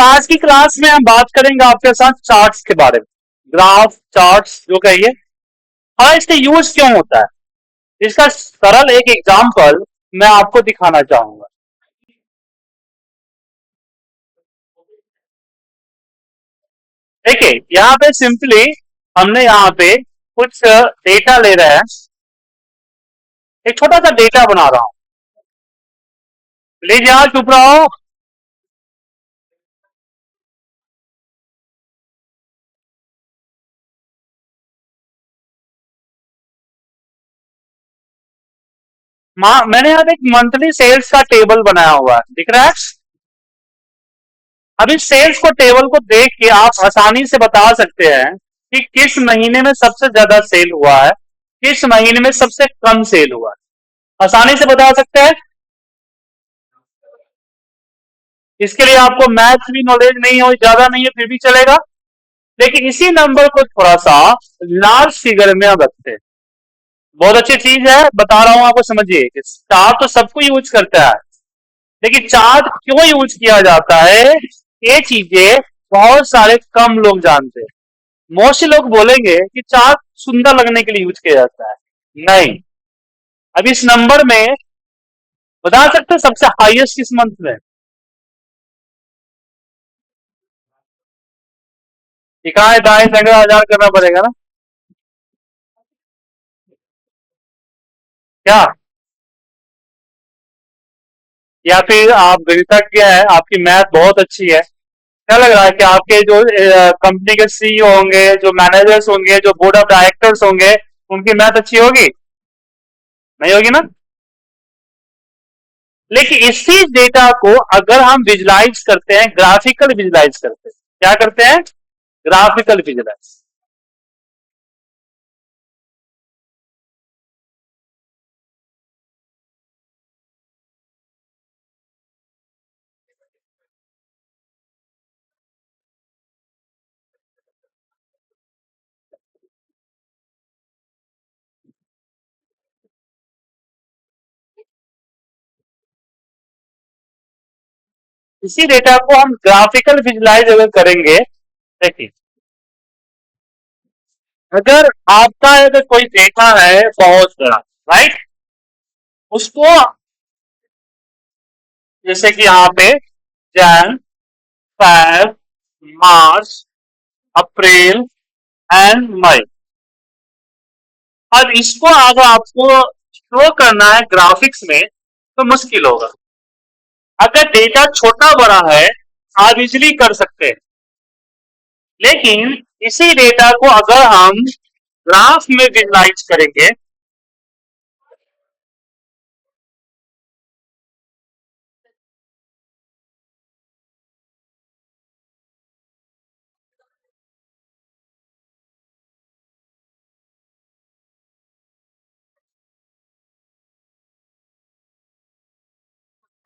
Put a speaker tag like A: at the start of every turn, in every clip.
A: आज की क्लास में हम बात करेंगे आपके साथ चार्ट्स के बारे में। ग्राफ चार्ट्स जो कहिए, हाँ, इसका यूज क्यों होता है, इसका सरल एक एग्जांपल मैं आपको दिखाना चाहूंगा। देखिए यहाँ पे सिंपली हमने यहाँ पे कुछ डेटा ले रहे हैं, एक छोटा सा डेटा बना रहा हूं। प्लीज यहाँ चुप रहो। मैंने यहाँ पे एक मंथली सेल्स का टेबल बनाया हुआ है, दिख रहा है। अब इस सेल्स को टेबल को देख के आप आसानी से बता सकते हैं कि किस महीने में सबसे ज्यादा सेल हुआ है, किस महीने में सबसे कम सेल हुआ है, आसानी से बता सकते हैं। इसके लिए आपको मैथ्स भी नॉलेज नहीं हो, ज्यादा नहीं है फिर भी चलेगा, लेकिन इसी नंबर को थोड़ा सा लार्ज फिगर में हम रखते हैं। बहुत अच्छी चीज है, बता रहा हूं आपको, समझिए कि चार्ट तो सबको यूज करता है, लेकिन चार्ट क्यों यूज किया जाता है, ये चीजें बहुत सारे कम लोग जानते हैं। मोस्ट लोग बोलेंगे कि चार्ट सुंदर लगने के लिए यूज किया जाता है, नहीं। अब इस नंबर में बता सकते हैं सबसे हाईएस्ट किस मंथ में, इकाई दाएं संग्रह हजार करना पड़ेगा ना, क्या? या फिर आप गणितज्ञ है, आपकी मैथ बहुत अच्छी है, क्या लग रहा है कि आपके जो कंपनी के सीईओ होंगे, जो मैनेजर्स होंगे, जो बोर्ड ऑफ डायरेक्टर्स होंगे, उनकी मैथ अच्छी होगी? नहीं होगी ना। लेकिन इसी डेटा को अगर हम विजुलाइज करते हैं, ग्राफिकल विजुलाइज करते हैं, क्या करते हैं, ग्राफिकल विजुलाइज। इसी डेटा को हम ग्राफिकल विजुलाइज अगर करेंगे, देखिए अगर आपका अगर कोई डेटा है बहुत बड़ा, राइट, उसको जैसे कि यहाँ पे Jan, Feb, March, April and May. अब इसको अगर आपको शो करना है ग्राफिक्स में तो मुश्किल होगा। अगर डेटा छोटा बड़ा है आप इजिली कर सकते हैं, लेकिन इसी डेटा को अगर हम ग्राफ में विजुलाइज करेंगे,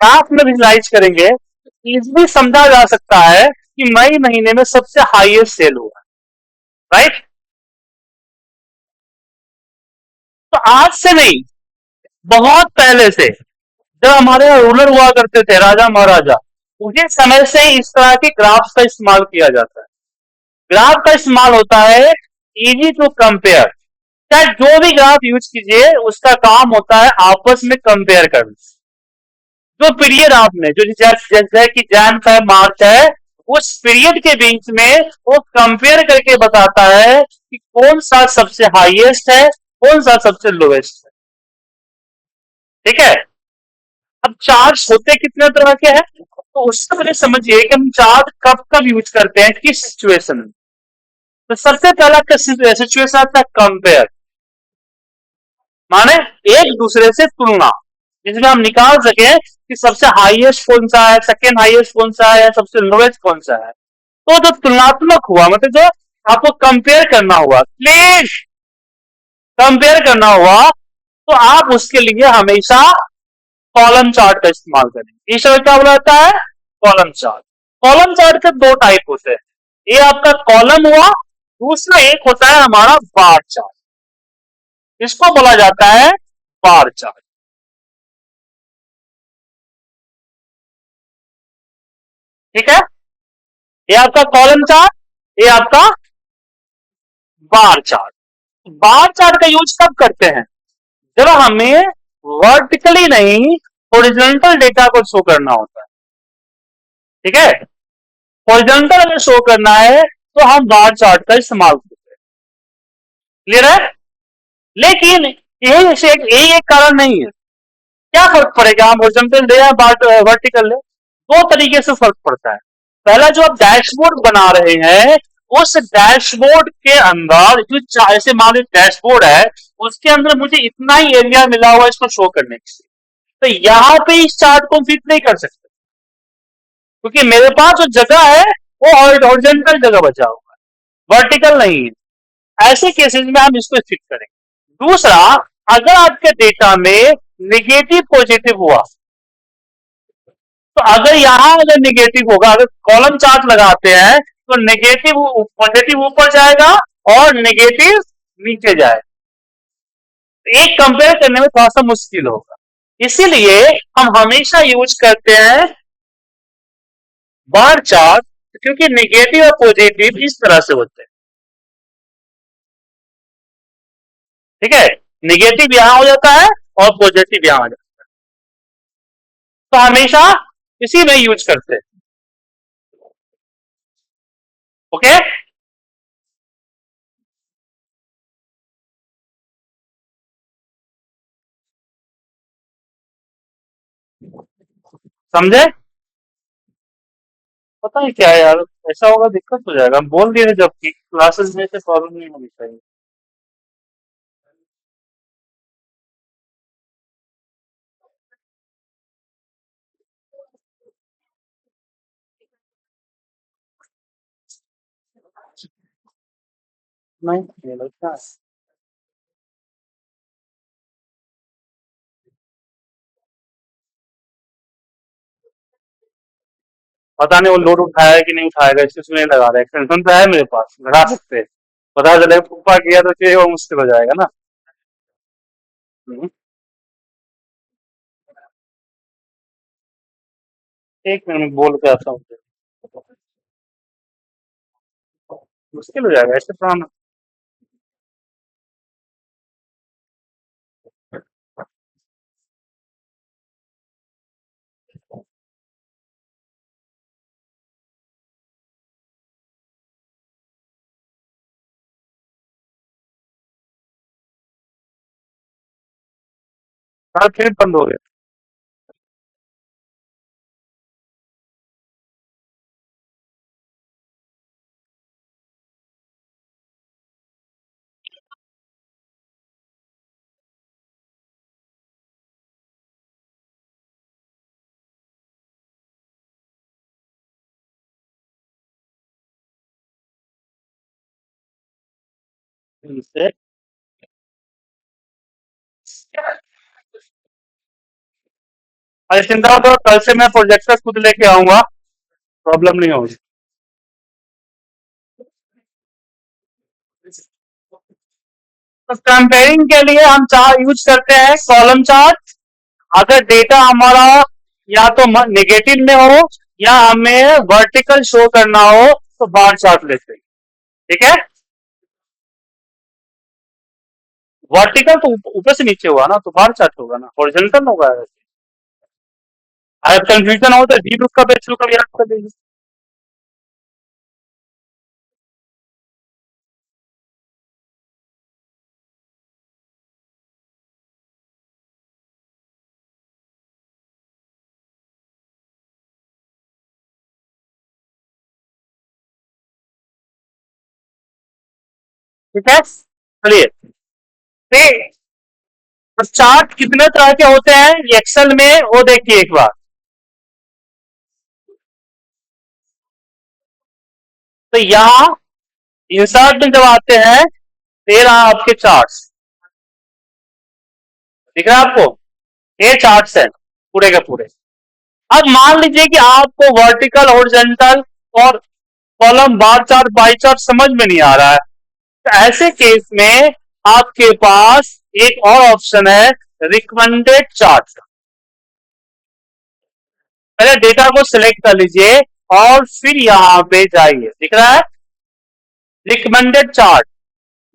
A: ग्राफ में विजुलाइज करेंगे तो इजिली समझा जा सकता है कि मई महीने में सबसे हाईएस्ट सेल हुआ, राइट। तो आज से नहीं, बहुत पहले से, जब हमारे यहाँ रूलर हुआ करते थे, राजा महाराजा, उसी समय से ही इस तरह के ग्राफ का इस्तेमाल किया जाता है। ग्राफ का इस्तेमाल होता है इजी टू कंपेयर, चाहे जो भी ग्राफ यूज कीजिए उसका काम होता है आपस में कंपेयर करना। जो पीरियड आपने जो जैसे कि जैन फेब मार्च है, उस पीरियड के बीच में वो कंपेयर करके बताता है कि कौन सा सबसे हाईएस्ट है, कौन सा सबसे लोएस्ट है, ठीक है। अब चार्ट होते कितने तरह के हैं, तो उससे पहले समझिए कि हम चार्ट कब कब यूज करते हैं, किस सिचुएशन में। तो सबसे पहला सिचुएशन आता है कंपेयर, माने एक दूसरे से तुलना, जिसमें हम निकाल सके कि सबसे हाईएस्ट कौन सा है, सेकेंड हाईएस्ट कौन सा है, या सबसे लोएस्ट कौन सा है। तो जो तुलनात्मक हुआ, मतलब जो आपको कंपेयर करना हुआ, प्लीज कंपेयर करना हुआ, तो आप उसके लिए हमेशा कॉलम चार्ट का इस्तेमाल करेंगे। इस समय क्या बोला जाता है, कॉलम चार्ट। कॉलम चार्ट के दो टाइप होते हैं, ये आपका कॉलम हुआ, दूसरा एक होता है हमारा बार चार्ट, इसको बोला जाता है बार चार्ट, ठीक है। ये आपका कॉलम चार्ट, ये आपका बार चार्ट। बार चार्ट का यूज कब करते हैं? जब हमें वर्टिकली नहीं हॉरिजॉन्टल डेटा को शो करना होता है। ठीक है, हॉरिजॉन्टल अगर शो करना है तो हम बार चार्ट का इस्तेमाल करते हैं। क्लियर है? लेकिन यही एक कारण नहीं है। क्या फर्क पड़ेगा हम हॉरिजॉन्टल ले या वर्टिकल ले? दो तरीके से फर्क पड़ता है। पहला, जो आप डैशबोर्ड बना रहे हैं उस डैशबोर्ड के अंदर जो ऐसे मान लो डैशबोर्ड है, उसके अंदर मुझे इतना ही एरिया मिला हुआ है इसको शो करने के लिए, तो यहां पे इस चार्ट को फिट नहीं कर सकते क्योंकि मेरे पास जो जगह है वो हॉरिजॉन्टल जगह बचा हुआ है, वर्टिकल नहीं है। ऐसे केसेस में हम इसको फिट करेंगे। दूसरा, अगर आपके डेटा में निगेटिव पॉजिटिव हुआ, तो अगर यहां अगर निगेटिव होगा, अगर कॉलम चार्ट लगाते हैं तो नेगेटिव पॉजिटिव ऊपर जाएगा और नेगेटिव नीचे जाएगा, एक कंपेयर करने में थोड़ा सा मुश्किल होगा। इसीलिए हम हमेशा यूज करते हैं बार चार्ट, क्योंकि नेगेटिव और पॉजिटिव इस तरह से होते हैं। ठीक है, नेगेटिव यहां हो जाता है और पॉजिटिव यहां हो जाता है, तो हमेशा इसी में यूज करते हैं। ओके, समझे? पता है क्या है यार, ऐसा होगा दिक्कत हो जाएगा। हम बोल दिए थे जबकि क्लासेस में से प्रॉब्लम नहीं होनी चाहिए। नहीं, ये लगता है पता नहीं वो लोड उठाया कि नहीं उठाएगा, इसमें नहीं लगा रहा है। एक्सटेंशन तो है मेरे पास, लगा सकते हैं। पता चले फूफा किया तो फिर वो मुश्किल हो जाएगा ना। हम्म, एक मिनट बोल के आता हूँ। मुश्किल हो जाएगा ऐसे काम। हाँ, फिर बंद हो गया। इनसे अरे चिंता मत करो, कल से मैं प्रोजेक्टर खुद लेके आऊंगा, प्रॉब्लम नहीं होगी। तो कंपेयरिंग के लिए हम चार्ट यूज करते हैं कॉलम चार्ट। अगर डेटा हमारा या तो नेगेटिव में हो या हमें वर्टिकल शो करना हो तो बार चार्ट लेते हैं। ठीक है, वर्टिकल तो ऊपर से नीचे हुआ ना, तो बार चार्ट होगा ना, हॉरिजॉन्टल होगा। अगर कंफ्यूजन हो तो डी ग्रुप का बेच का याद कर लीजिए। ठीक है, चलिए। तो चार्ट कितने तरह के होते हैं एक्सेल में वो देखिए एक बार। तो यहाँ इंसर्ट में जब आते हैं तो ये रहा आपके चार्ट्स, दिख रहा है आपको? ये चार्ट्स है पूरे के पूरे। अब मान लीजिए कि आपको वर्टिकल हॉरिजॉन्टल और column bar chart by chart समझ में नहीं आ रहा है, तो ऐसे केस में आपके पास एक और ऑप्शन है, रिकमेंडेड चार्ट। पहले डेटा को सिलेक्ट कर लीजिए, और फिर यहां पे जाइए, दिख रहा है रिकमेंडेड चार्ट।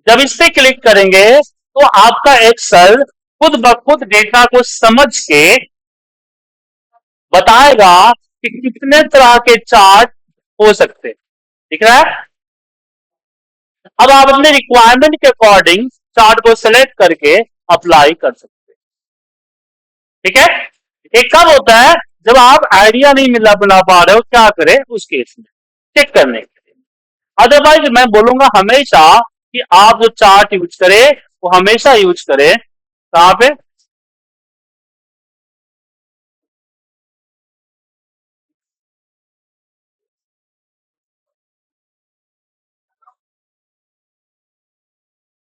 A: जब इस पे क्लिक करेंगे तो आपका एक्सेल खुद ब खुद डेटा को समझ के बताएगा कि कितने तरह के चार्ट हो सकते हैं। दिख रहा है? अब आप अपने रिक्वायरमेंट के अकॉर्डिंग चार्ट को सिलेक्ट करके अप्लाई कर सकते हैं। ठीक है? एक कब होता है जब आप आइडिया नहीं मिला बना पा रहे हो, क्या करें उस केस में चेक करने के लिए। अदरवाइज मैं बोलूंगा हमेशा कि आप जो चार्ट यूज करें वो हमेशा यूज करें कहां पे,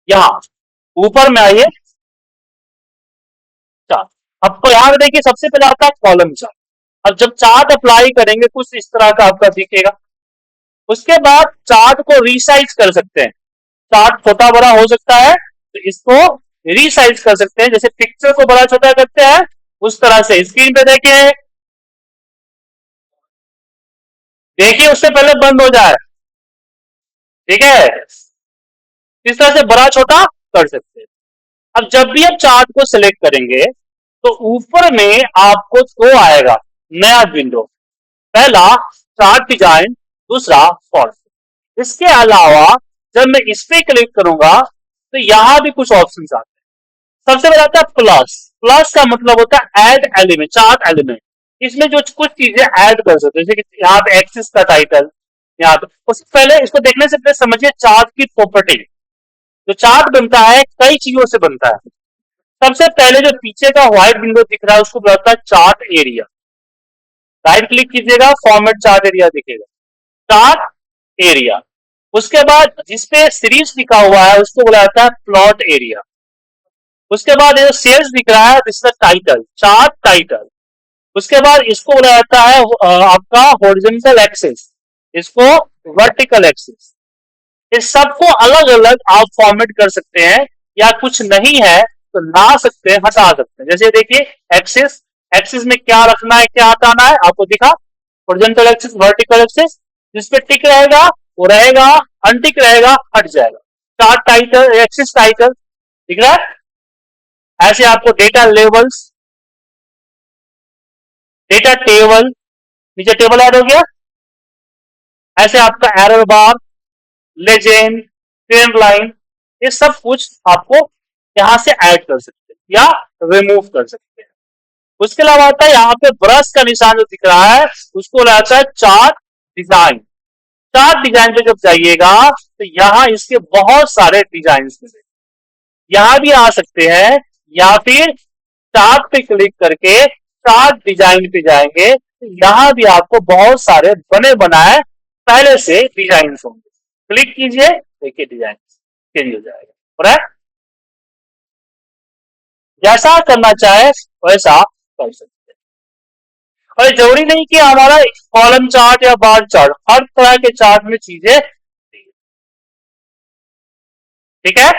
A: यहां ऊपर में आइए चार्ट। आपको यहां पे देखिए सबसे पहले आता है कॉलम चार्ट। अब जब चार्ट अप्लाई करेंगे कुछ इस तरह का आपका दिखेगा। उसके बाद चार्ट को रिसाइज कर सकते हैं। चार्ट छोटा बड़ा हो सकता है तो इसको रिसाइज कर सकते हैं, जैसे पिक्चर को बड़ा छोटा करते हैं उस तरह से। स्क्रीन पे देखिए, देखिए उससे पहले बंद हो जाए। ठीक है? इस तरह से बड़ा छोटा कर सकते हैं। अब जब भी आप चार्ट को सिलेक्ट करेंगे तो ऊपर में आपको दो आएगा नया विंडो। पहला चार्ट डिजाइन, दूसरा फॉर्म। इसके अलावा जब मैं इस पे क्लिक करूंगा तो यहां भी कुछ ऑप्शंस आते हैं। सबसे पहले आता है प्लस। प्लस का मतलब होता है ऐड एलिमेंट, चार्ट एलिमेंट। इसमें जो कुछ चीजें ऐड कर सकते हैं, जैसे कि यहाँ पे एक्सिस का टाइटल, यहाँ पे। उससे पहले इसको देखने से पहले समझिए चार्ट की प्रॉपर्टी। जो चार्ट बनता है कई चीजों से बनता है। सबसे पहले जो पीछे का व्हाइट विंडो दिख रहा है उसको बोलता है चार्ट एरिया। राइट क्लिक कीजिएगा, फॉर्मेट चार्ट एरिया दिखेगा, चार्ट एरिया। उसके बाद जिसपे सीरीज लिखा हुआ है उसको बोला जाता है प्लॉट एरिया। उसके बाद ये सेल्स दिख रहा है, दिस टाइटल, चार्ट टाइटल। उसके बाद इसको बोला जाता है आपका हॉरिजॉन्टल एक्सिस, इसको वर्टिकल एक्सिस। इस सबको अलग अलग आप फॉर्मेट कर सकते हैं, या कुछ नहीं है तो ला सकते हैं, हटा सकते हैं। जैसे देखिए एक्सिस, एक्सिस में क्या रखना है क्या हटाना है आपको दिखा, हॉरिजॉन्टल एक्सिस, वर्टिकल एक्सिस। जिसपे टिक रहेगा वो रहेगा, अनटिक रहेगा हट जाएगा। चार्ट टाइटल, एक्सिस टाइटल, दिख रहा है? ऐसे आपको डेटा लेवल्स, डेटा टेबल, नीचे टेबल ऐड हो गया। ऐसे आपका error bar, legend, trend line, ये सब कुछ आपको यहां से ऐड कर सकते हैं या रिमूव कर सकते हैं। उसके अलावा आता है यहाँ पे ब्रश का निशान जो दिख रहा है उसको आता है चार्ट डिजाइन। चार्ट डिजाइन पे जब जाइएगा तो यहाँ इसके बहुत सारे डिजाइन मिलेंगे। यहां भी आ सकते हैं या फिर चार्ट पे क्लिक करके चार्ट डिजाइन पे जाएंगे तो यहां भी आपको बहुत सारे बने बनाए पहले से डिजाइन होंगे। क्लिक कीजिए, देखिए डिजाइन चेंज हो जाएगा। राइट? जैसा करना चाहे वैसा कर सकते हैं। और जरूरी नहीं कि हमारा कॉलम चार्ट या बार चार्ट, हर तरह के चार्ट में चीजें, ठीक है,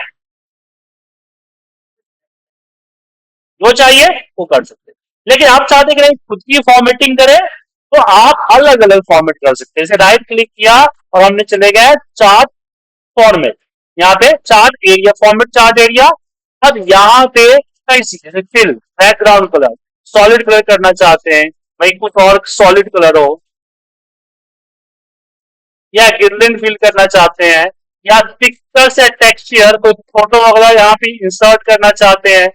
A: जो चाहिए वो कर सकते हैं। लेकिन आप चाहते कि नहीं खुद की फॉर्मेटिंग करें तो आप अलग अलग फॉर्मेट कर सकते हैं। जैसे राइट क्लिक किया और हमने चले गए चार्ट फॉर्मेट, यहाँ पे chart area, format chart area. अब यहाँ पे कई चीजें, fill, background colour, solid colour करना चाहते हैं, भाई कुछ और सॉलिड कलर हो, या गिरलिन फिल करना चाहते हैं, या पिक्चर्स या टेक्सचर, कोई फोटो वगैरह यहाँ पे इंसर्ट करना चाहते हैं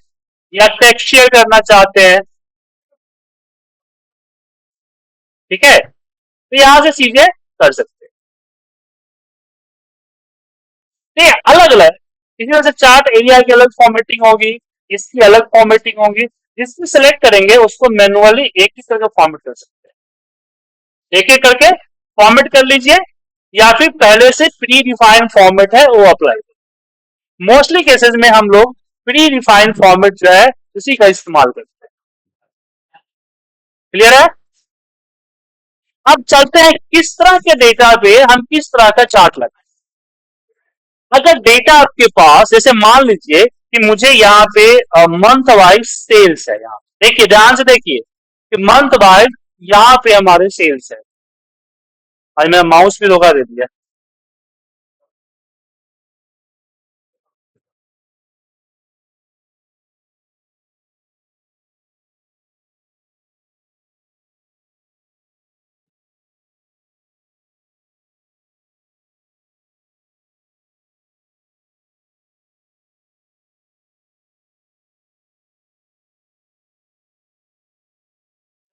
A: या टेक्सचर करना चाहते हैं। ठीक है? तो यहां से चीजें कर सकते हैं। ठीक है? अलग अलग इसी तरह से चार्ट एरिया की अलग फॉर्मेटिंग होगी, इसकी अलग फॉर्मेटिंग होगी। जिसको सिलेक्ट करेंगे उसको मैनुअली एक ही तरह फॉर्मेट कर सकते हैं, एक एक करके फॉर्मेट कर लीजिए, या फिर पहले से प्री डिफाइंड फॉर्मेट है वो अप्लाई। मोस्टली केसेस में हम लोग प्री डिफाइंड फॉर्मेट जो है उसी का इस्तेमाल करते हैं। क्लियर है? अब चलते हैं किस तरह के डेटा पे हम किस तरह का चार्ट लगाएं। अगर डेटा आपके पास, जैसे मान लीजिए कि मुझे यहाँ पे मंथ वाइज सेल्स है, यहाँ देखिए ध्यान से देखिए कि मंथ वाइज यहाँ पे हमारे सेल्स है। आज मेरा माउस भी धोखा दे दिया।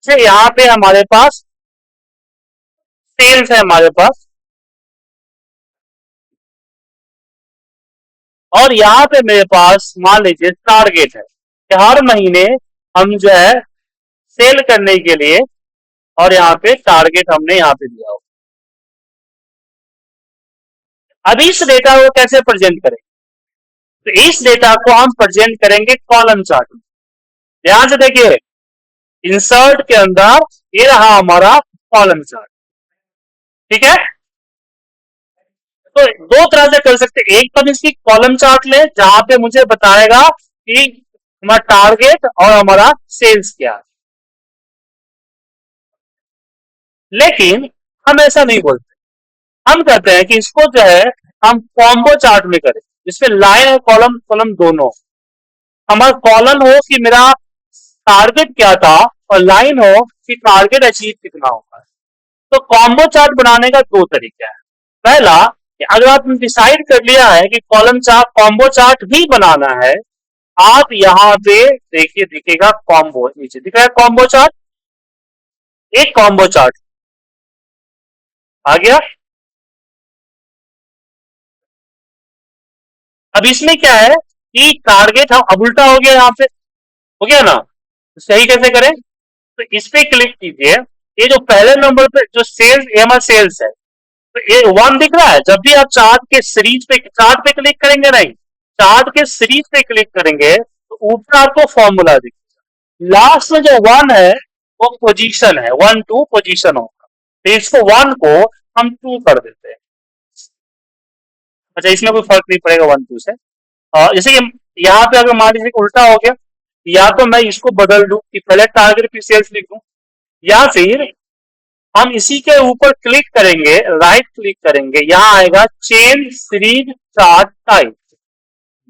A: अच्छा, यहाँ पे हमारे पास सेल्स है हमारे पास, और यहाँ पे मेरे पास मान लीजिए टारगेट है कि हर महीने हम जो है सेल करने के लिए, और यहाँ पे टारगेट हमने यहाँ पे दिया हो। अब इस डेटा को कैसे प्रेजेंट करें? तो इस डेटा को हम प्रेजेंट करेंगे कॉलम चार्ट में। ध्यान से देखिए, इंसर्ट के अंदर ये रहा हमारा कॉलम चार्ट। ठीक है, तो दो तरह से कर सकते हैं। एक तो इसकी कॉलम चार्ट ले जहां पे मुझे बताएगा कि हमारा टारगेट और हमारा सेल्स क्या है, लेकिन हम ऐसा नहीं बोलते। हम कहते हैं कि इसको जो है हम कॉम्बो चार्ट में करें, जिसमें लाइन और कॉलम कॉलम दोनों। हमारा कॉलम हो कि मेरा टारगेट क्या था, और लाइन हो कि टारगेट अचीव कितना होगा। तो कॉम्बो चार्ट बनाने का दो तरीका है। पहला, अगर आपने डिसाइड कर लिया है कि कॉलम चार्ट कॉम्बो चार्ट भी बनाना है, आप यहां पे देखिए, दिखेगा कॉम्बो, नीचे दिख रहा है कॉम्बो चार्ट। एक कॉम्बो चार्ट आ गया। अब इसमें क्या है कि टारगेट हम अब उल्टा हो गया, यहाँ पे हो गया ना, तो सही कैसे करें? तो इस पे क्लिक कीजिए। ये जो पहले नंबर पे जो सेल्स एम सेल्स है, तो ये वन दिख रहा है। जब भी आप चार्ट पे क्लिक करेंगे, नहीं, चार्ट के सीरीज पे क्लिक करेंगे तो ऊपर आपको फॉर्मूला दिखेगा। लास्ट में जो वन है वो पोजीशन है, 1 2 पोजीशन होगा, तो इसको वन को हम 2 कर देते हैं। अच्छा, इसमें कोई फर्क नहीं पड़ेगा 1 2 से। जैसे कि यहाँ पे अगर मान लीजिए उल्टा हो गया, या तो मैं इसको बदल दूं कि पहले टारगेट फिर सेल्स लिख दूं, या फिर हम इसी के ऊपर क्लिक करेंगे, राइट क्लिक करेंगे, यहां आएगा चेंज सीरीज चार्ट टाइप,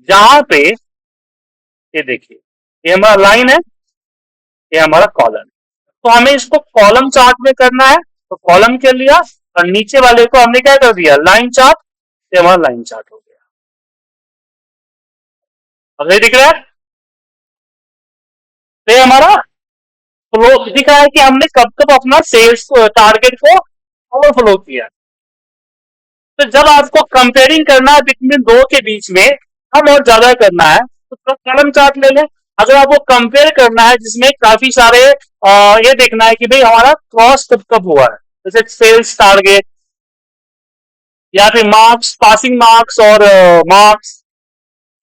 A: जहां पे ये देखिए, ये हमारा लाइन है, ये हमारा कॉलम है। तो हमें इसको कॉलम चार्ट में करना है, तो कॉलम कर लिया, और नीचे वाले को हमने क्या कर दिया, लाइन चार्ट। ये हमारा लाइन चार्ट हो गया। अब ये दिख रहा है, तो ये हमारा फ्लो दिख रहा है कि हमने कब कब अपना सेल्स टारगेट को ओवरफ्लो किया। तो जब आपको कंपेयरिंग करना है बिटवीन दो के बीच में, कम और ज्यादा करना है, तो कॉलम चार्ट ले लें। अगर आपको कंपेयर करना है जिसमें काफी सारे ये देखना है कि भाई हमारा क्रॉस कब कब हुआ है, जैसे सेल्स टारगेट, या फिर मार्क्स, पासिंग मार्क्स और मार्क्स,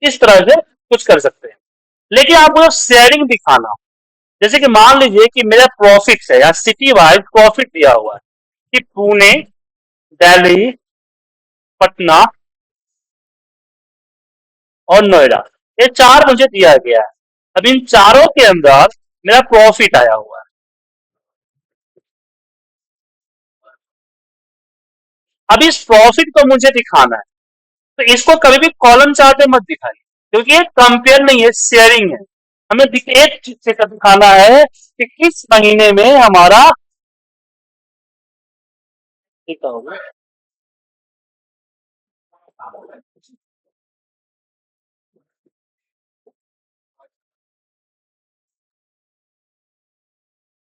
A: इस तरह से कुछ कर सकते हैं। लेकिन आपको शेयरिंग दिखाना, जैसे कि मान लीजिए कि मेरा प्रॉफिट है या सिटी वाइज प्रॉफिट दिया हुआ है कि पुणे, दिल्ली, पटना और नोएडा, ये चार मुझे दिया गया है। अब इन चारों के अंदर मेरा प्रॉफिट आया हुआ है। अब इस प्रॉफिट को मुझे दिखाना है, तो इसको कभी भी कॉलम चार्ट में मत दिखाइए, क्योंकि ये कंपेयर नहीं है, शेयरिंग है। हमें एक चीज से दिखाना है कि किस महीने में हमारा होगा।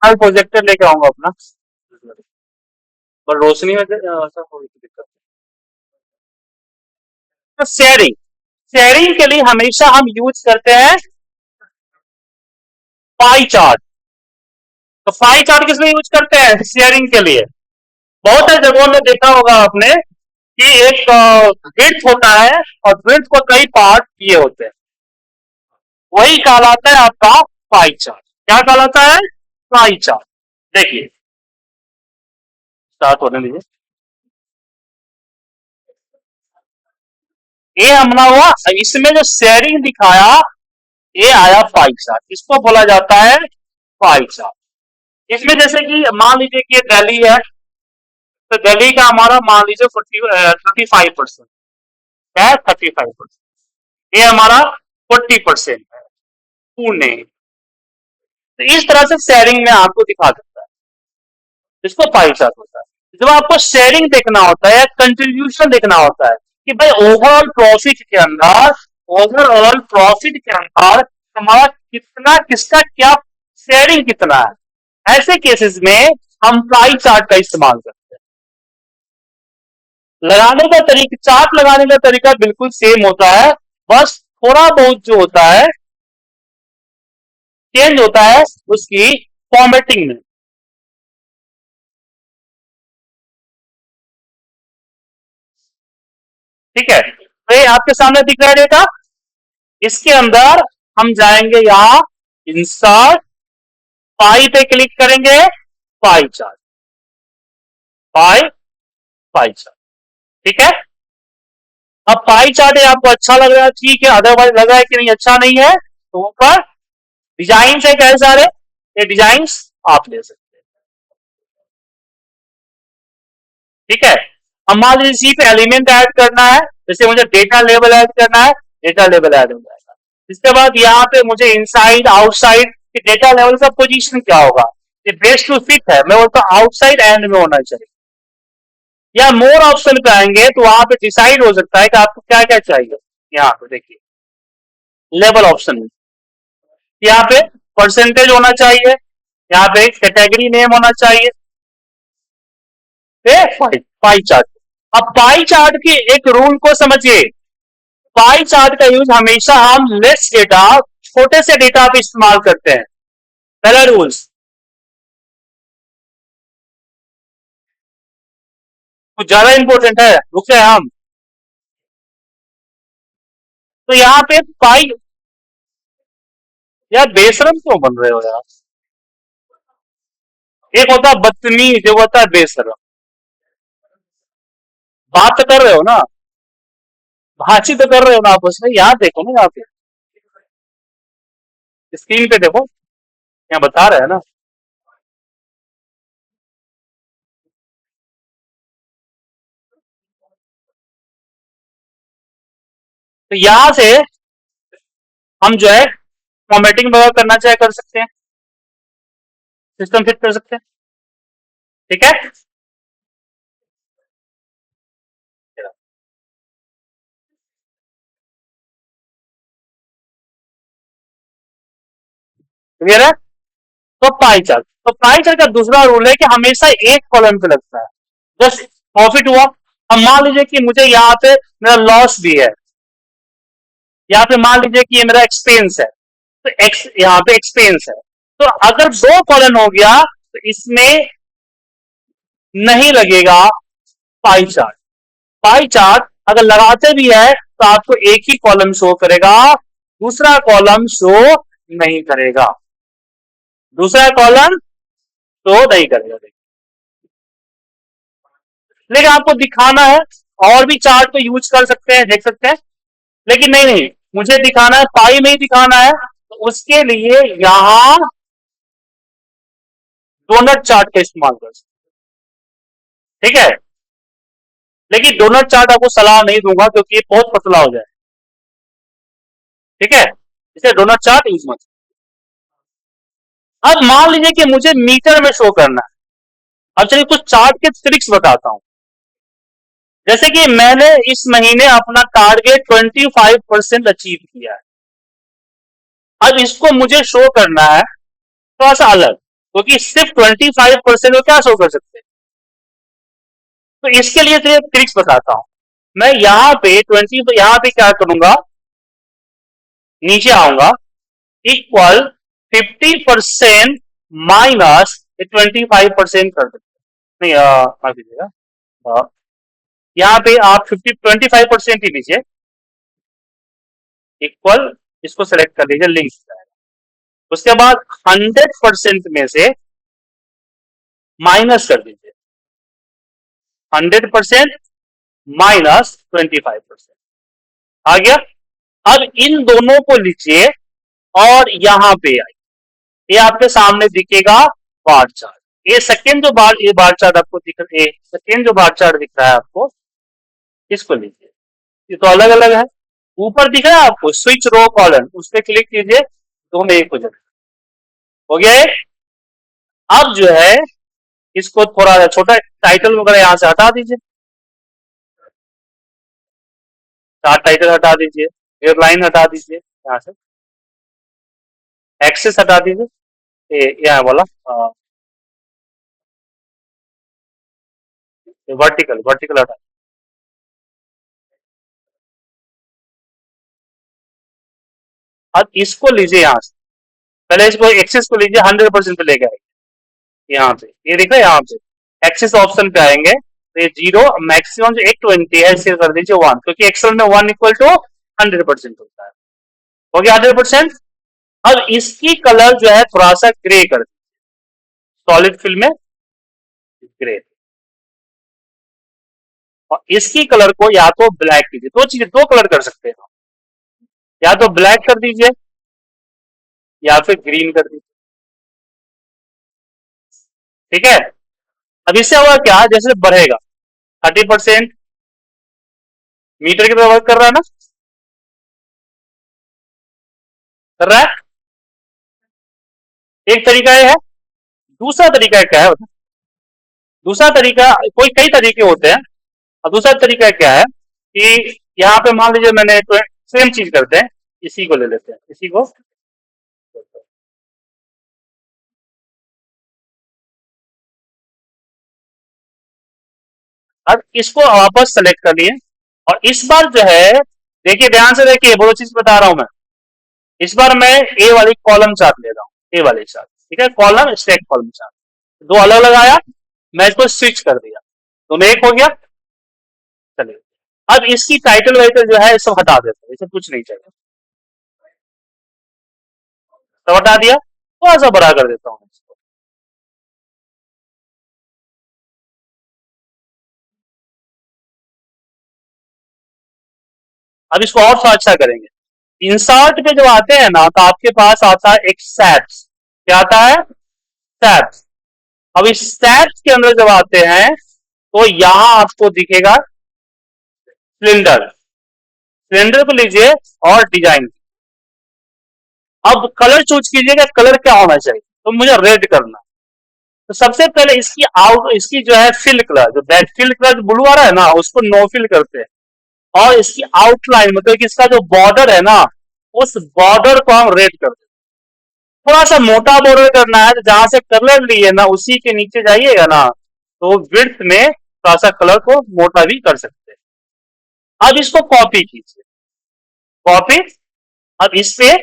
A: मैं प्रोजेक्टर लेके आऊंगा अपना, पर रोशनी में ऐसा कोई दिक्कत नहीं। तो शेयरिंग, शेयरिंग के लिए हमेशा हम यूज करते हैं पाई चार्ट। तो पाई चार्ट किस लिए यूज करते हैं? शेयरिंग के लिए। बहुत सारी जगहों में देखा होगा आपने कि एक वृत्त होता है, और वृत्त को कई पार्ट किए होते हैं, वही कहलाता है आपका पाई चार्ट। क्या कहलाता है? Pie chart. देखिए, स्टार्ट होने दीजिए। ये हमला हुआ, इसमें जो शेयरिंग दिखाया, ये आया पाई चार्ट, इसको बोला जाता है पाई चार्ट। इसमें जैसे कि मान लीजिए कि दिल्ली है, तो दिल्ली का हमारा मान लीजिए 35% है, 35%, ये हमारा 40% है पुणे। तो इस तरह से शेयरिंग में आपको दिखा देता है, इसको पाई चार्ट होता है। जब आपको शेयरिंग देखना होता है, कंट्रीब्यूशन देखना होता है कि भाई ओवरऑल प्रॉफिट के अंदर, ओवरऑल प्रॉफिट के अंदर हमारा कितना, किसका क्या शेयरिंग कितना है, ऐसे केसेस में हम पाई चार्ट का इस्तेमाल करते हैं। लगाने का तरीका, चार्ट लगाने का तरीका बिल्कुल सेम होता है, बस थोड़ा बहुत जो होता है चेंज होता है उसकी फॉर्मेटिंग में। ठीक है, तो ये आपके सामने दिख रहा है डेटा, इसके अंदर हम जाएंगे यहां इंसर्ट, पाई पे क्लिक करेंगे, पाई चार्ट, पाई, पाई चार्ट। ठीक है, अब पाई चार्ट है आपको अच्छा लग रहा है, ठीक है, अदरवाइज लग रहा है कि नहीं अच्छा नहीं है, तो ऊपर डिजाइन है कई सारे, ये डिजाइन आप ले सकते हैं। ठीक है, अब मान लीजिए इसी पे एलिमेंट ऐड करना है, जैसे मुझे डेटा लेवल ऐड करना है, डेटा लेवल ऐड हो जाएगा। इसके बाद यहाँ पे मुझे इनसाइड आउटसाइड डेटा लेवल का पोजीशन क्या होगा, ये बेस टू फिट है, मैं बोलता हूँ आउटसाइड एंड में होना चाहिए। या मोर ऑप्शन पे आएंगे तो वहां पे डिसाइड हो सकता है कि आपको क्या क्या चाहिए। यहाँ पे देखिए लेवल ऑप्शन में, यहाँ पे परसेंटेज होना चाहिए, यहाँ पे कैटेगरी नेम होना चाहिए, पाई चार्ट। अब पाई चार्ट की एक रूल को समझिए, पाई चार्ट का यूज हमेशा हम लेस डेटा, छोटे से डेटा पे इस्तेमाल करते हैं। पहला रूल्स, कुछ ज्यादा इंपॉर्टेंट है, रुक जाए हम। तो यहाँ पे पाई, यार बेशरम क्यों बन रहे हो यार, एक होता है बदतमीज, जो होता है बेशरम। बात तो कर रहे हो ना, बातचीत तो कर रहे हो ना आपस में, यहाँ देखो ना, यहाँ पे स्क्रीन पे देखो, यहाँ बता रहे हैं ना। तो यहां से हम जो है फॉर्मेटिंग वगैरह करना चाहे कर सकते हैं, सिस्टम फिट कर सकते हैं। ठीक है, क्लियर है। तो पाई चार्ट, तो पाई चार्ट का दूसरा रूल है कि हमेशा एक कॉलम पे लगता है। जस्ट प्रॉफिट हुआ, अब मान लीजिए कि मुझे यहाँ पे मेरा लॉस भी है, यहाँ पे मान लीजिए कि ये मेरा एक्सपेंस है, तो एक्स यहाँ पे एक्सपेंस है, तो अगर दो कॉलम हो गया तो इसमें नहीं लगेगा पाई चार्ट। पाई चार्ट अगर लगाते भी है तो आपको एक ही कॉलम शो करेगा, दूसरा कॉलम शो नहीं करेगा, दूसरा कॉलम शो नहीं करेगा। लेकिन आपको दिखाना है, और भी चार्ट तो यूज कर सकते हैं, देख सकते हैं, लेकिन नहीं नहीं, मुझे दिखाना है पाई में ही दिखाना है, तो उसके लिए यहां डोनट चार्ट का इस्तेमाल कर सकते हैं। ठीक है, लेकिन डोनट चार्ट आपको सलाह नहीं दूंगा क्योंकि ये बहुत पतला हो जाए। ठीक है, इसे डोनट चार्ट यूज मत। अब मान लीजिए कि मुझे मीटर में शो करना है, अब चलिए कुछ चार्ट के ट्रिक्स बताता हूं। जैसे कि मैंने इस महीने अपना टारगेट 25% अचीव किया है, अब इसको मुझे शो करना है थोड़ा सा अलग, क्योंकि सिर्फ 25% को क्या शो कर सकते हैं। तो इसके लिए तो ट्रिक्स बताता हूं। मैं यहां पे 20, यहां पे क्या करूंगा, नीचे आऊंगा, इक्वल 50% माइनस 25% कर देते, नहीं माफ कीजिएगा, यहाँ पे आप 25% ही लीजिए, इक्वल, इसको सेलेक्ट कर लीजिए, लिंक जाएगा। उसके बाद 100% में से माइनस कर दीजिए, 100% माइनस 25% आ गया। अब इन दोनों को लीजिए और यहां पे आइए, ये आपके सामने दिखेगा बार चार्ट। ये बार चार्ट आपको दिख रहा है, सेकेंड जो बार चार्ट दिख रहा है आपको, इसको लीजिए, ये तो अलग अलग है। ऊपर दिख रहा है आपको स्विच रो कॉलम, उस पर क्लिक कीजिए, दोनों एक हो जाएगा। हो गया है। अब जो है इसको थोड़ा छोटा टाइटल वगैरह यहां से हटा दीजिए, चार टाइटल हटा दीजिए, एयरलाइन हटा दीजिए यहाँ से, एक्सेस हटा दीजिए, यहाँ वाला वर्टिकल वर्टिकल हटा। अब इसको लीजिए यहाँ से, पहले इसको एक्सेस को लीजिए, 100% पे लेके आएंगे यहाँ पे, ये देखो यहाँ पे एक्सेस ऑप्शन पे आएंगे तो ये 0, मैक्सिमम जो 120 है इसे कर दीजिए 1, क्योंकि एक्सेल में 1 इक्वल टू 100% होता है। हो गया 100%। अब इसकी कलर जो है थोड़ा सा ग्रे कर दीजिए, सॉलिड फिल में ग्रे, और इसकी कलर को या तो ब्लैक कीजिए, दो चीजें, दो कलर कर सकते हैं, या तो ब्लैक कर दीजिए या फिर ग्रीन कर दीजिए। ठीक है। अब इससे होगा क्या, जैसे बढ़ेगा 30% मीटर की तरह वर्क कर रहा है ना, कर रहा है, एक तरीका ये है। दूसरा तरीका क्या है, दूसरा तरीका, कोई कई तरीके होते हैं, और दूसरा तरीका क्या है कि यहाँ पे मान लीजिए मैंने तो सेम चीज करते हैं, इसी को ले लेते हैं, इसी को, अब इसको वापस सेलेक्ट कर लिए, और इस बार जो है, देखिए ध्यान से देखिए, वो चीज बता रहा हूं मैं, इस बार मैं ए वाली कॉलम चार्ट ले रहा हूँ, ए वाली चार्ट, ठीक है, कॉलम स्टैक कॉलम चार्ट, दो अलग अलग आया, मैं इसको स्विच कर दिया, दोनों एक हो गया। चलिए, अब इसकी टाइटल वाइटल जो है सब हटा देते हैं, इसे कुछ नहीं चाहिए, सब हटा दिया, थोड़ा सा बड़ा कर देता हूँ इसको। अब इसको और सा अच्छा करेंगे, इंसर्ट पे जब आते हैं ना, तो आपके पास आता है एक सैप्स, क्या आता है, सैप्स। अब इस सैप्स के अंदर जब आते हैं तो यहां आपको दिखेगा सिलेंडर, सिलेंडर को लीजिए और डिजाइन, अब कलर चूज कीजिएगा, कलर क्या होना चाहिए, तो मुझे रेड करना। तो सबसे पहले इसकी आउट, इसकी जो है फिल कलर, जो बैक फिल कलर ब्लू आ रहा है ना, उसको नो फिल करते हैं, और इसकी आउटलाइन मतलब कि इसका जो बॉर्डर है ना, उस बॉर्डर को हम रेड करते हैं। थोड़ा सा मोटा बॉर्डर करना है, तो जहां से कलर लिए ना उसी के नीचे जाइएगा ना, तो विड्थ में थोड़ा सा कलर को मोटा भी कर सकते हैं। अब इसको कॉपी कीजिए, कॉपी, अब इस पे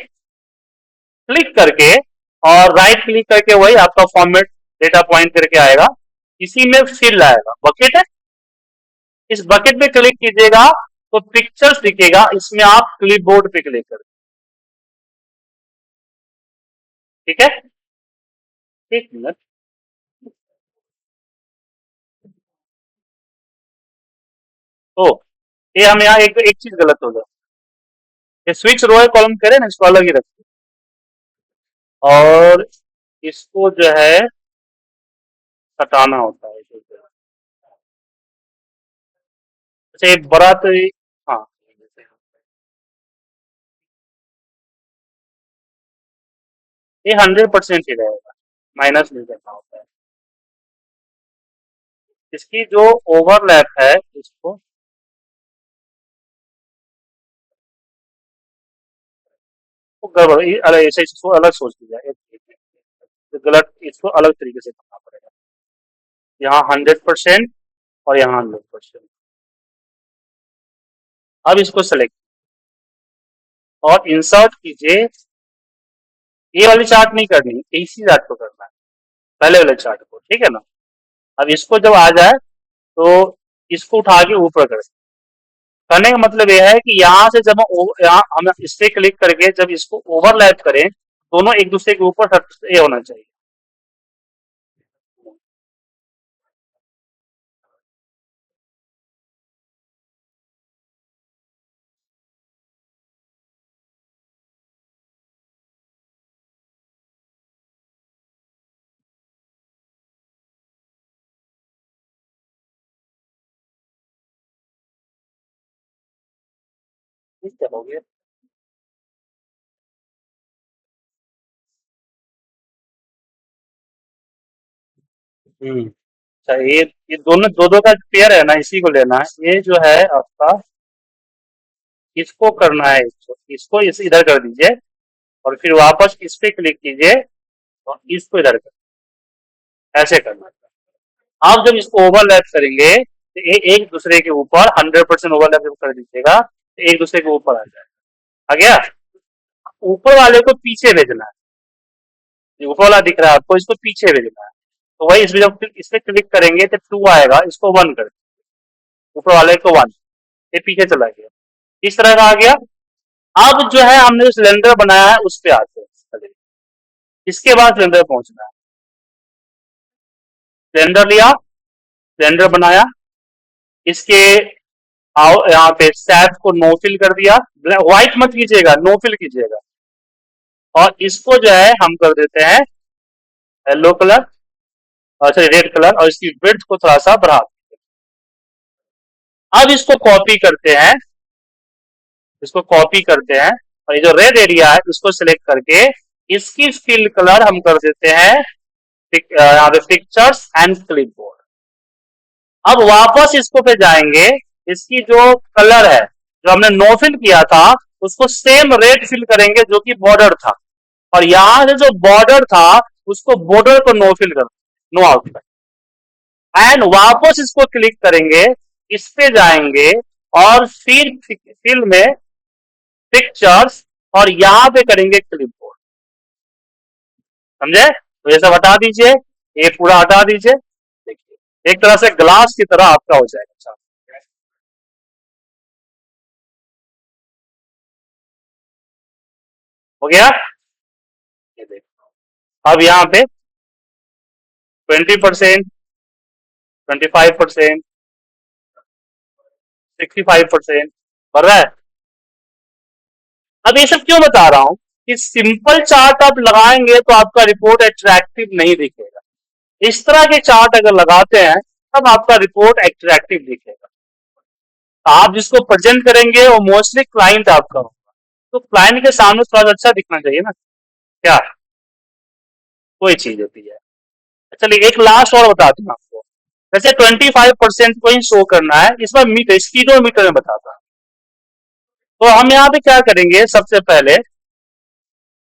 A: क्लिक करके, और राइट क्लिक करके वही आपका फॉर्मेट डेटा पॉइंट करके आएगा, इसी में फिल आएगा, बकेट है, इस बकेट पे क्लिक कीजिएगा तो पिक्चर्स दिखेगा, इसमें आप क्लिपबोर्ड पे क्लिक करें। ठीक है, एक मिनट। तो ये हम यहाँ एक चीज गलत हो गया, ये स्विच रो कॉलम करें ना, इसको अलग ही रखिए, और इसको जो है हटाना होता है। अच्छा, एक बड़ा तो हाँ, ये 100% ही रहेगा, माइनस नहीं करना होता है। इसकी जो ओवरलैप है, इसको वो गड़बड़, अरे ऐसे इसको अलग सोच लिया, गलत, इसको अलग तरीके से करना पड़ेगा, यहाँ 100% और यहाँ 100%। अब इसको सेलेक्ट और इंसर्ट कीजिए, ये वाली चार्ट नहीं करनी, इसी चार्ट को करना है, पहले वाले चार्ट को, ठीक है ना। अब इसको जब आ जाए तो इसको उठा के ऊपर कर, करने का मतलब यह है कि यहाँ से जब यहाँ हम इस पे क्लिक करके जब इसको ओवरलैप करें, दोनों एक दूसरे के ऊपर ये होना चाहिए। ठीक है, हो गया। हम्म। अच्छा, ये दोनों दो दो का पेयर है ना, इसी को लेना है। ये जो है आपका, इसको करना है, इसको इधर कर दीजिए, और फिर वापस इस पे क्लिक कीजिए, और इसको इधर कर, ऐसे करना है। आप जब इसको ओवरलैप करेंगे तो एक दूसरे के ऊपर 100% ओवरलैप जब कर दीजिएगा तो एक दूसरे के ऊपर आ जाएगा। आ गया। ऊपर वाले को पीछे भेजना है। ये ऊपर वाला दिख रहा है आपको, इसको पीछे भेजना है। तो वही इसमें जब इस पे क्लिक करेंगे तो 2 आएगा, इसको 1 कर दीजिए, ऊपर वाले को 1। ये पीछे चला गया, इस तरह का आ गया। अब जो है हमने जो सिलेंडर बनाया है उस पे आते हैं। इसके बाद सिलेंडर पहुंचना है। सिलेंडर लिया, सिलेंडर बनाया, इसके आओ यहाँ पे सैप को नो फिल कर दिया। व्हाइट मत कीजिएगा, नो फिल कीजिएगा। और इसको जो है हम कर देते हैं yellow colour, sorry red colour, और इसकी विड्थ को थोड़ा सा बढ़ा देते हैं। अब इसको कॉपी करते हैं, इसको कॉपी करते हैं, और ये जो रेड एरिया है उसको सिलेक्ट करके इसकी फिल कलर हम कर देते हैं यहाँ पे पिक्चर्स एंड क्लिपबोर्ड। अब वापस इसको पे जाएंगे, इसकी जो कलर है जो हमने नो फिल किया था उसको सेम रेड फिल करेंगे जो कि बॉर्डर था, और यहां से जो बॉर्डर था उसको बॉर्डर को नो फिल कर, नो आउटलाइन। एंड वापस इसको क्लिक करेंगे, इस पे जाएंगे, और फिर फिल में पिक्चर्स, और यहां पे करेंगे क्लिपबोर्ड। समझे? तो ये सब हटा दीजिए, ये पूरा हटा दीजिए। देखिए एक तरह से ग्लास की तरह आपका हो जाएगा। अच्छा, हो गया। ये देखो, अब यहाँ पे 20%, 25%, 65% बढ़ रहा है। अब ये सब क्यों बता रहा हूं कि सिंपल चार्ट आप लगाएंगे तो आपका रिपोर्ट अट्रैक्टिव नहीं दिखेगा। इस तरह के चार्ट अगर लगाते हैं तब आपका रिपोर्ट अट्रैक्टिव दिखेगा। तो आप जिसको प्रेजेंट करेंगे वो मोस्टली क्लाइंट आपका होगा, तो क्लाइंट के सामने थोड़ा सा अच्छा दिखना चाहिए ना, क्या कोई चीज होती है। चलिए एक लास्ट और बताता हूँ आपको। वैसे 25% को ही शो करना है, इस बार मीटर स्पीडोमीटर में बताता हूँ। तो हम यहाँ पे क्या करेंगे सबसे पहले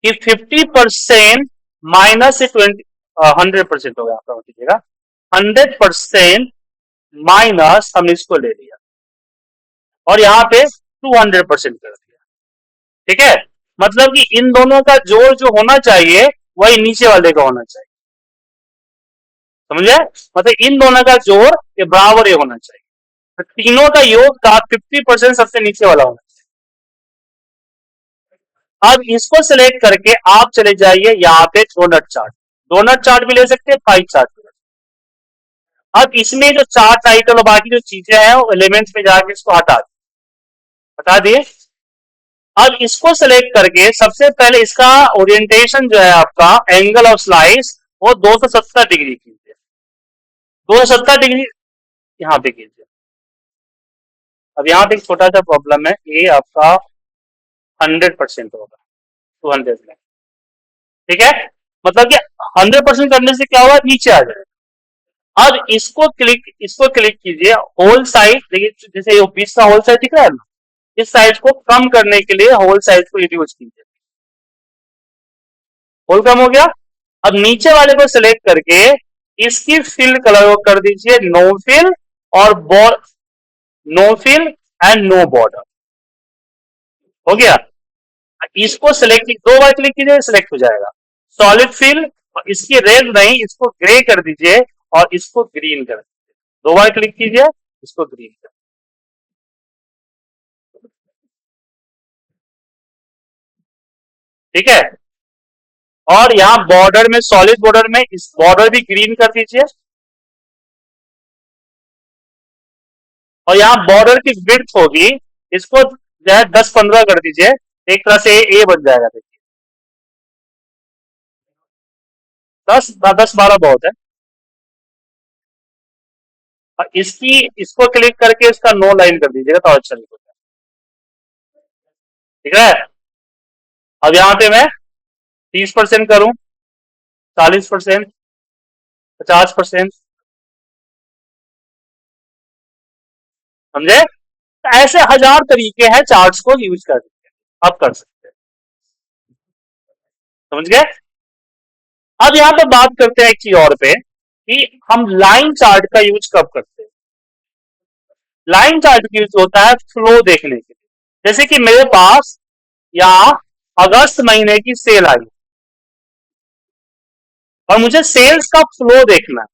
A: कि 50% माइनस से 100% हो गया आपका, लीजिएगा 100% माइनस, हम इसको ले लिया और यहाँ पे 200% कर दिया। ठीक है, मतलब कि इन दोनों का जोड़ जो होना चाहिए वही नीचे वाले का होना चाहिए। समझे? मतलब इन दोनों का जोड़ ये बराबर ही होना चाहिए, तो तीनों का योग का 50% सबसे नीचे वाला होना चाहिए। अब इसको सिलेक्ट करके आप चले जाइए यहाँ पे डोनट चार्ट, डोनट चार्ट भी ले सकते हैं, पाई चार्ट भी। अब इसमें जो चार्ट टाइटल और बाकी जो चीजें हैं वो एलिमेंट्स में जाके इसको हटा दिए। अब इसको सेलेक्ट करके सबसे पहले इसका ओरिएंटेशन जो है आपका एंगल ऑफ स्लाइस वो 270 डिग्री कीजिए, 270 डिग्री यहाँ पे कीजिए। अब यहाँ पे एक छोटा सा प्रॉब्लम है, ये आपका 100% होगा 200 में। ठीक है, मतलब कि 100% करने से क्या होगा, नीचे आ जाएगा। अब इसको क्लिक कीजिए, होल साइज देखिए, जैसे ये बीच का होल साइज दिख रहा है ना, इस साइज को कम करने के लिए होल साइज को रिड्यूस कीजिए। होल कम हो गया। अब नीचे वाले को सिलेक्ट करके इसकी फिल कलर को कर दीजिए नो फिल, और no fill and no border. हो गया। इसको सिलेक्ट दो बार क्लिक कीजिए, सिलेक्ट हो जाएगा सॉलिड फिल, और इसकी रेड नहीं, इसको ग्रे कर दीजिए और इसको ग्रीन कर दीजिए। दो बार क्लिक कीजिए, इसको ग्रीन कर, ठीक है। और यहाँ बॉर्डर में, सॉलिड बॉर्डर में इस बॉर्डर भी ग्रीन कर दीजिए, और यहाँ बॉर्डर की विड्थ होगी, इसको जो है 10-15 कर दीजिए, एक तरह से ए बन जाएगा। देखिए 10-12 बहुत है। और इसको क्लिक करके इसका नो लाइन कर दीजिएगा तो अच्छा दिखेगा। ठीक है। अब यहां पे मैं 30% करूं, 40%, 50%, समझे? तो ऐसे हजार तरीके हैं चार्ट्स को यूज करने के, आप कर सकते हैं। समझ गए? अब यहां पे बात करते हैं एक चीज और पे कि हम लाइन चार्ट का यूज कब करते हैं। लाइन चार्ट यूज होता है फ्लो देखने के लिए। जैसे कि मेरे पास यहाँ अगस्त महीने की सेल आई और मुझे सेल्स का फ्लो देखना है।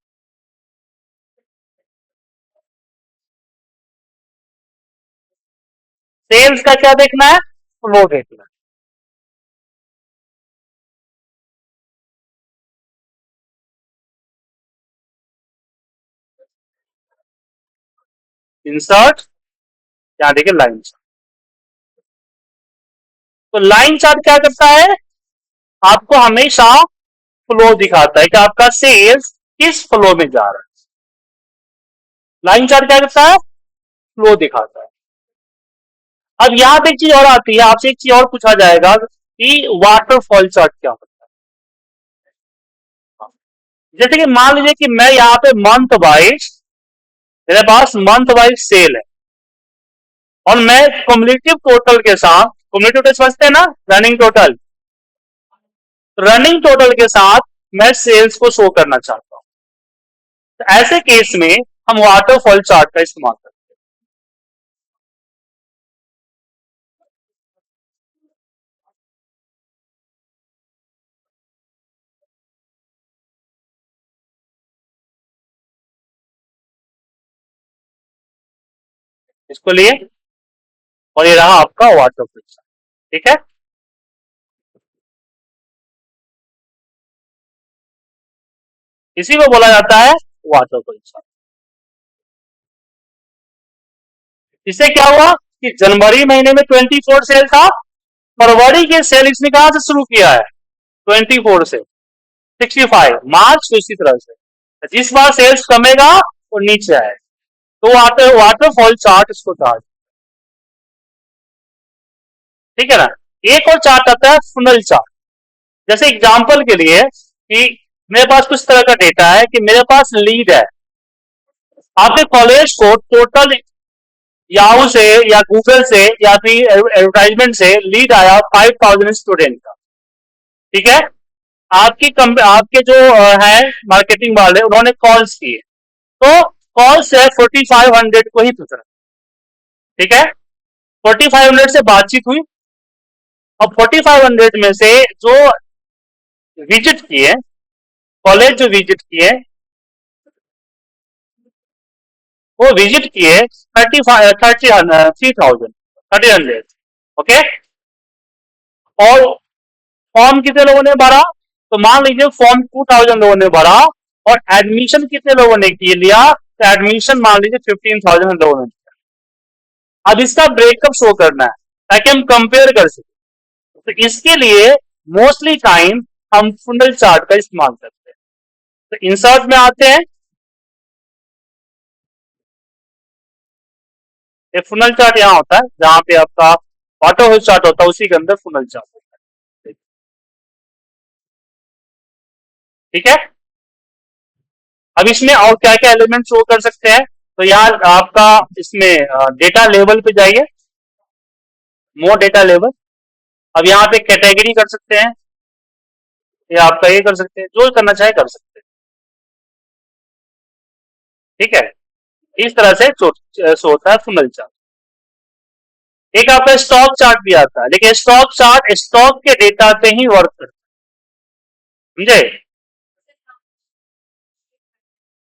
A: सेल्स का क्या देखना है? फ्लो देखना है। इंसर्ट, यहाँ देखिए लाइन चार्ट। तो लाइन चार्ट क्या करता है? आपको हमेशा फ्लो दिखाता है कि आपका सेल्स किस फ्लो में जा रहा है। लाइन चार्ट क्या करता है? फ्लो दिखाता है। अब यहां पे एक चीज और आती है, आपसे एक चीज और पूछा जाएगा कि वाटरफॉल चार्ट क्या होता है। जैसे कि मान लीजिए कि मैं यहाँ पे मंथ वाइज, मेरे पास मंथ वाइज सेल है और मैं कम्युलेटिव टोटल के साथ, कम्युलेटिव टोटल समझते हैं ना, रनिंग टोटल, रनिंग टोटल के साथ मैं सेल्स को शो करना चाहता हूं। तो ऐसे केस में हम वाटरफॉल चार्ट का इस्तेमाल करते हैं इसको लिए। और ये रहा आपका वाटरफॉल चार्ट। ठीक है। इसी को बोला जाता है वाटरफॉल चार्ट। इससे क्या हुआ कि जनवरी महीने में 24 सेल था, फरवरी के सेल इसने कहां से शुरू किया है? 24 से। 65 मार्च को इसी तरह से जिस बार सेल्स कमेगा वो नीचे आए, तो वाटरफॉल चार्ट इसको कहा। ठीक है ना। एक और चार्ट आता है फुनल चार्ट। जैसे एग्जांपल के लिए कि मेरे पास कुछ तरह का डेटा है कि मेरे पास लीड है, आपके कॉलेज को टोटल याहू से या गूगल से या फिर एडवर्टाइजमेंट से लीड आया 5000 स्टूडेंट का। ठीक है। आपके जो है मार्केटिंग वाले, उन्होंने कॉल्स किए, तो कॉल से 4500 को ही पकड़ा। ठीक है। 4500 से बातचीत हुई और 4500 में से जो विजिट किए, कॉलेज जो विजिट किए, वो विजिट किए 3000 ओके। और फॉर्म कितने लोगों ने भरा? तो मान लीजिए फॉर्म 2000 लोगों ने भरा और एडमिशन कितने लोगों ने किए लिया? तो एडमिशन मान लीजिए 15,000 लोगों ने किया। अब इसका ब्रेकअप शो करना है ताकि हम कंपेयर कर सकें। तो इसके लिए मोस्टली टाइम हम फुनल चार्ट का इस्तेमाल करते हैं। तो इंसर्ट में आते हैं, ये फुनल चार्ट यहाँ होता है जहां पे आपका वाटरफॉल चार्ट होता है, उसी के अंदर फुनल चार्ट होता है। ठीक है। अब इसमें और क्या क्या एलिमेंट शो कर सकते हैं? तो यार आपका इसमें डेटा लेवल पे जाइए, मोर डेटा लेवल। अब यहाँ पे कैटेगरी कर सकते हैं या आपका ये कर सकते हैं, जो करना चाहे कर सकते हैं। ठीक है। इस तरह से शो होता है फुनल चार्ट। एक आपका स्टॉक चार्ट भी आता है, लेकिन स्टॉक चार्ट स्टॉक के डेटा पे ही वर्क करता है, समझे?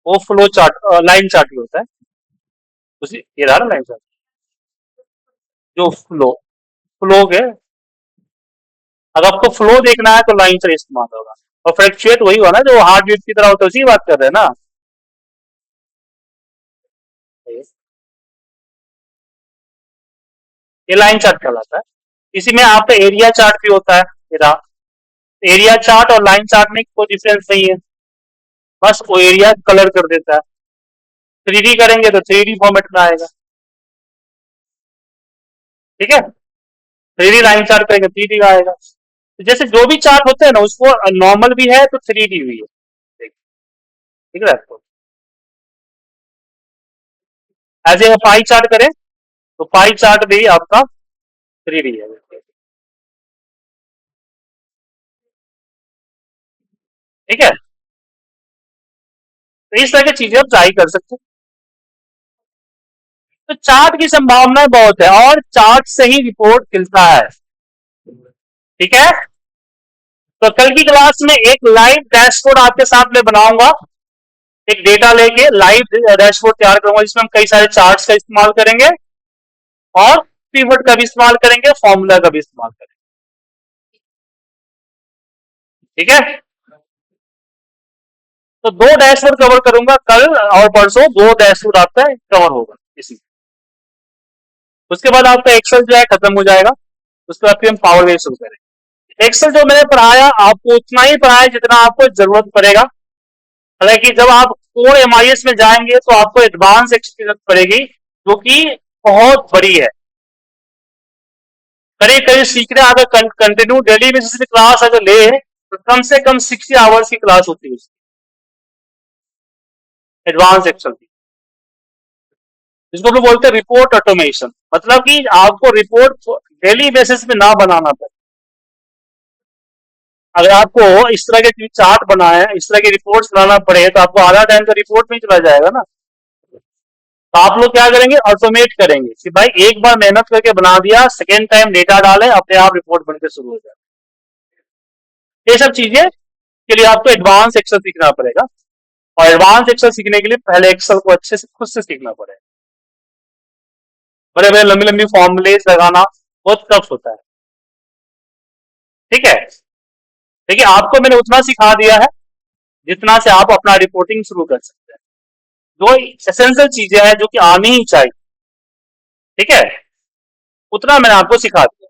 A: वो फ्लो चार्ट, लाइन चार्ट भी होता है उसी, ये रहा ना लाइन चार्ट, जो फ्लो, फ्लो के, अगर आपको फ्लो देखना है तो लाइन चार्ट इस्तेमाल होगा। और फ्लक्चुएट वही हुआ ना जो हार्ट बीट की तरह होता है, उसी की बात कर रहे हैं ना। ये लाइन चार्ट कहलाता है। इसी में आपका एरिया चार्ट भी होता है, ये रहा। एरिया चार्ट और लाइन चार्ट में कोई डिफरेंस नहीं है, बस वो एरिया कलर कर देता है। 3D करेंगे तो 3D फॉर्मेट में आएगा। ठीक है। 3D लाइन चार्ट करेंगे 3D का आएगा। तो जैसे जो भी चार्ट होते हैं ना, उसको नॉर्मल भी है तो 3D भी है, ठीक है आपको। एज ए पाई चार्ट करें तो पाई चार्ट भी आपका 3D है, ठीक है। तो इस तरह की चीजें आप ट्राई कर सकते हैं। तो चार्ट की संभावनाएं बहुत है और चार्ट से ही रिपोर्ट खिलता है, ठीक है। तो कल की क्लास में एक लाइव डैशबोर्ड आपके साथ में बनाऊंगा, एक डेटा लेके लाइव डैशबोर्ड तैयार करूंगा जिसमें हम कई सारे चार्ट्स का इस्तेमाल करेंगे और पिवट का भी इस्तेमाल करेंगे, फॉर्मूला का भी इस्तेमाल करेंगे, ठीक है। तो दो डैशबोर्ड कवर करूंगा कल और परसों, दो डैशबोर्ड आपका कवर होगा इसी। उसके बाद आपका एक्सेल जो है खत्म हो जाएगा, उसके बाद फिर हम पावर बेस शुरू करेंगे। एक्सेल जो मैंने पढ़ाया आपको उतना ही पढ़ाया जितना आपको जरूरत पड़ेगा। हालांकि जब आप कोर एमआईएस में जाएंगे तो आपको एडवांस एक्सेल की जरूरत पड़ेगी जो कि बहुत बड़ी है। करीब करीब सीख रहे अगर कंटिन्यू डेली बेसिस पे क्लास अगर ले तो कम से कम 60 आवर्स की क्लास होती है एडवांस एक्सेल की, जिसको हम लोग बोलते हैं रिपोर्ट ऑटोमेशन। मतलब कि आपको रिपोर्ट डेली बेसिस पे ना बनाना पड़े। अगर आपको इस तरह के चार्ट बनाए, इस तरह की रिपोर्ट्स बनाना पड़े तो आपको आधा टाइम तो रिपोर्ट में ही चला जाएगा ना। तो आप लोग क्या करेंगे, ऑटोमेट करेंगे कि भाई एक बार मेहनत करके बना दिया, सेकेंड टाइम डेटा डाले, अपने आप रिपोर्ट बनकर शुरू हो जाए। ये सब चीजें के लिए आपको एडवांस एक्सेल सीखना पड़ेगा और एडवांस एक्सेल सीखने के लिए पहले एक्सेल को अच्छे से खुद से सीखना पड़ेगा। बड़े बड़े लंबी लंबी फॉर्मुलेस लगाना बहुत टफ होता है, ठीक है। देखिए आपको मैंने उतना सिखा दिया है जितना से आप अपना रिपोर्टिंग शुरू कर सकते हैं। दो एसेंशियल चीजें हैं जो कि आनी ही चाहिए, ठीक है, उतना मैंने आपको सिखा दिया।